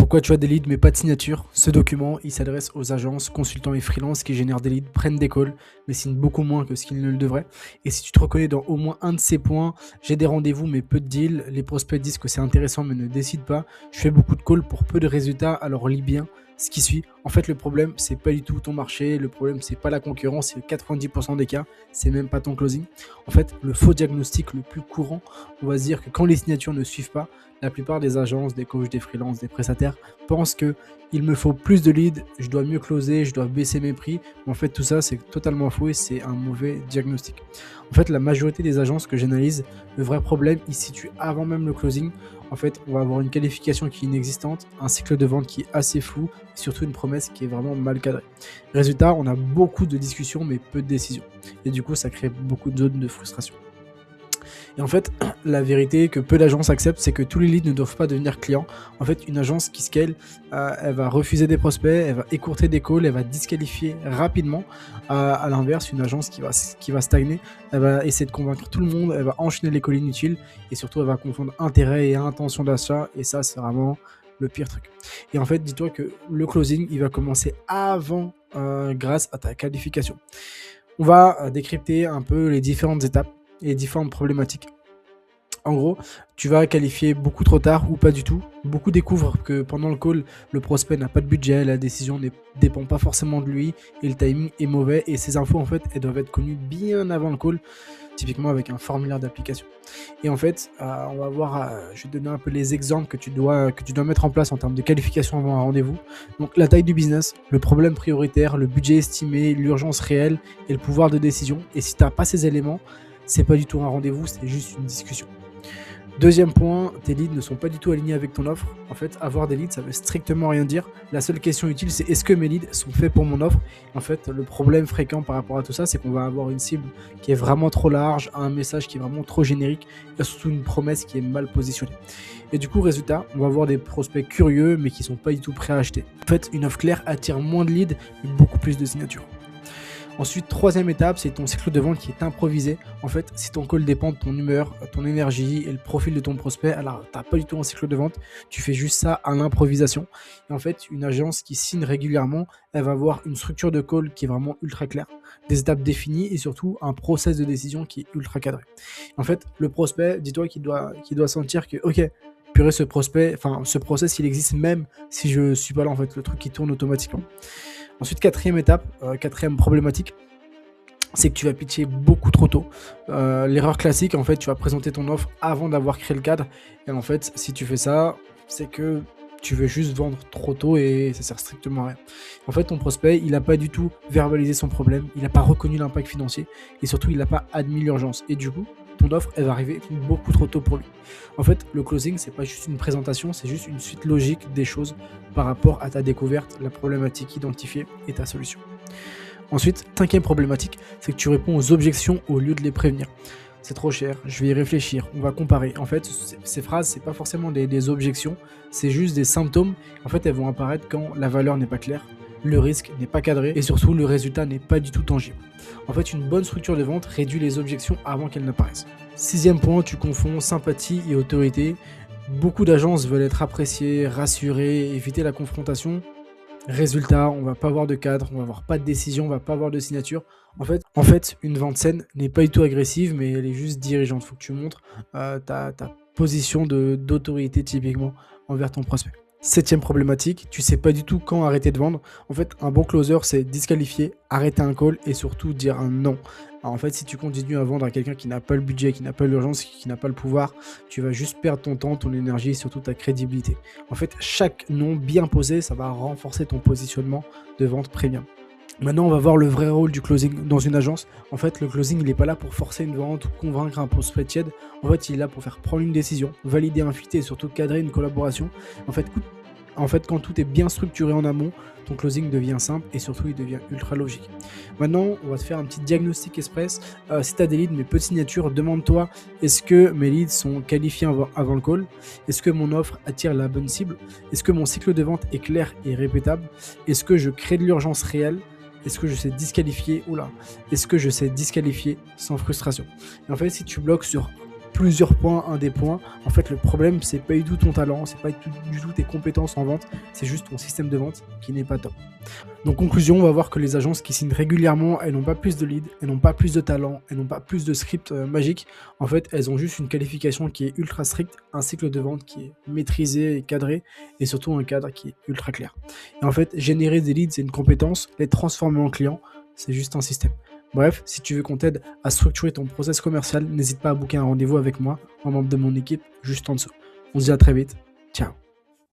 Pourquoi tu as des leads mais pas de signature? Ce document, il s'adresse aux agences, consultants et freelances qui génèrent des leads, prennent des calls, mais signent beaucoup moins que ce qu'ils ne le devraient. Et si tu te reconnais dans au moins un de ces points, j'ai des rendez-vous mais peu de deals, les prospects disent que c'est intéressant mais ne décident pas, je fais beaucoup de calls pour peu de résultats, alors lis bien ce qui suit. En fait, le problème, c'est pas du tout ton marché, le problème, c'est pas la concurrence, c'est 90% des cas, c'est même pas ton closing. En fait, le faux diagnostic le plus courant, on va se dire que quand les signatures ne suivent pas, la plupart des agences, des coachs, des freelances, des prestataires pensent que il me faut plus de leads, je dois mieux closer, je dois baisser mes prix. Mais en fait, tout ça, c'est totalement faux et c'est un mauvais diagnostic. En fait, la majorité des agences que j'analyse, le vrai problème, il se situe avant même le closing. En fait, on va avoir une qualification qui est inexistante, un cycle de vente qui est assez flou, et surtout une promesse qui est vraiment mal cadrée. Résultat, on a beaucoup de discussions mais peu de décisions. Et du coup, ça crée beaucoup de zones de frustration. Et en fait, la vérité que peu d'agences acceptent, c'est que tous les leads ne doivent pas devenir clients. En fait, une agence qui scale, elle va refuser des prospects, elle va écourter des calls, elle va disqualifier rapidement. À l'inverse, une agence qui va stagner, elle va essayer de convaincre tout le monde, elle va enchaîner les calls inutiles et surtout, elle va confondre intérêt et intention d'achat. Et ça, c'est vraiment le pire truc. Et en fait, dis-toi que le closing, il va commencer avant grâce à ta qualification. On va décrypter un peu les différentes étapes et différentes problématiques. En gros, tu vas qualifier beaucoup trop tard ou pas du tout. Beaucoup découvrent que pendant le call, le prospect n'a pas de budget, la décision ne dépend pas forcément de lui et le timing est mauvais. Et ces infos, en fait, elles doivent être connues bien avant le call, typiquement avec un formulaire d'application. Et en fait, on va voir, je vais te donner un peu les exemples que tu dois mettre en place en termes de qualification avant un rendez-vous. Donc, la taille du business, le problème prioritaire, le budget estimé, l'urgence réelle et le pouvoir de décision. Et si tu n'as pas ces éléments, c'est pas du tout un rendez-vous, c'est juste une discussion. Deuxième point, tes leads ne sont pas du tout alignés avec ton offre. En fait, avoir des leads, ça veut strictement rien dire. La seule question utile, c'est est-ce que mes leads sont faits pour mon offre? En fait, le problème fréquent par rapport à tout ça, c'est qu'on va avoir une cible qui est vraiment trop large, un message qui est vraiment trop générique et surtout une promesse qui est mal positionnée. Et du coup, résultat, on va avoir des prospects curieux mais qui ne sont pas du tout prêts à acheter. En fait, une offre claire attire moins de leads mais beaucoup plus de signatures. Ensuite, troisième étape, c'est ton cycle de vente qui est improvisé. En fait, si ton call dépend de ton humeur, ton énergie et le profil de ton prospect, alors tu n'as pas du tout un cycle de vente, tu fais juste ça à l'improvisation. Et en fait, une agence qui signe régulièrement, elle va avoir une structure de call qui est vraiment ultra claire, des étapes définies et surtout un process de décision qui est ultra cadré. En fait, le prospect, dis-toi qu'il doit sentir que, ok, purée, ce process, il existe même si je suis pas là, en fait, le truc qui tourne automatiquement. Ensuite, quatrième étape, quatrième problématique, c'est que tu vas pitcher beaucoup trop tôt. L'erreur classique, en fait, tu vas présenter ton offre avant d'avoir créé le cadre. Et en fait, si tu fais ça, c'est que tu veux juste vendre trop tôt et ça sert strictement à rien. En fait, ton prospect, il n'a pas du tout verbalisé son problème, il n'a pas reconnu l'impact financier et surtout, il n'a pas admis l'urgence. Et du coup, ton offre, elle va arriver beaucoup trop tôt pour lui. En fait, le closing, c'est pas juste une présentation, c'est juste une suite logique des choses par rapport à ta découverte, la problématique identifiée et ta solution. Ensuite, cinquième problématique, c'est que tu réponds aux objections au lieu de les prévenir. C'est trop cher, je vais y réfléchir, on va comparer. En fait, ces phrases, c'est pas forcément des objections, c'est juste des symptômes. En fait, elles vont apparaître quand la valeur n'est pas claire, le risque n'est pas cadré et surtout le résultat n'est pas du tout tangible. En fait, une bonne structure de vente réduit les objections avant qu'elles n'apparaissent. Sixième point, tu confonds sympathie et autorité. Beaucoup d'agences veulent être appréciées, rassurées, éviter la confrontation. Résultat, on va pas avoir de cadre, on va avoir pas de décision, on va pas avoir de signature. En fait, une vente saine n'est pas du tout agressive, mais elle est juste dirigeante. Il faut que tu montres ta position d'autorité typiquement envers ton prospect. Septième problématique, tu sais pas du tout quand arrêter de vendre. En fait, un bon closer, c'est disqualifier, arrêter un call et surtout dire un non. Alors en fait, si tu continues à vendre à quelqu'un qui n'a pas le budget, qui n'a pas l'urgence, qui n'a pas le pouvoir, tu vas juste perdre ton temps, ton énergie et surtout ta crédibilité. En fait, chaque non bien posé, ça va renforcer ton positionnement de vente premium. Maintenant, on va voir le vrai rôle du closing dans une agence. En fait, le closing, il n'est pas là pour forcer une vente ou convaincre un prospect tiède. En fait, il est là pour faire prendre une décision, valider un fit et surtout cadrer une collaboration. En fait, quand tout est bien structuré en amont, ton closing devient simple et surtout, il devient ultra logique. Maintenant, on va te faire un petit diagnostic express. Si tu as des leads mais peu de signatures, demande-toi, est-ce que mes leads sont qualifiés avant le call? Est-ce que mon offre attire la bonne cible? Est-ce que mon cycle de vente est clair et répétable? Est-ce que je crée de l'urgence réelle? Est-ce que je sais disqualifier? Est-ce que je sais disqualifier sans frustration? Et en fait, si tu bloques sur plusieurs points, un des points. En fait, le problème, c'est pas du tout ton talent, c'est pas du tout tes compétences en vente, c'est juste ton système de vente qui n'est pas top. Donc conclusion, on va voir que les agences qui signent régulièrement, elles n'ont pas plus de leads, elles n'ont pas plus de talent, elles n'ont pas plus de script magique. En fait, elles ont juste une qualification qui est ultra stricte, un cycle de vente qui est maîtrisé et cadré, et surtout un cadre qui est ultra clair. Et en fait, générer des leads, c'est une compétence, les transformer en clients, c'est juste un système. Bref, si tu veux qu'on t'aide à structurer ton process commercial, n'hésite pas à booker un rendez-vous avec moi, un membre de mon équipe, juste en dessous. On se dit à très vite. Ciao.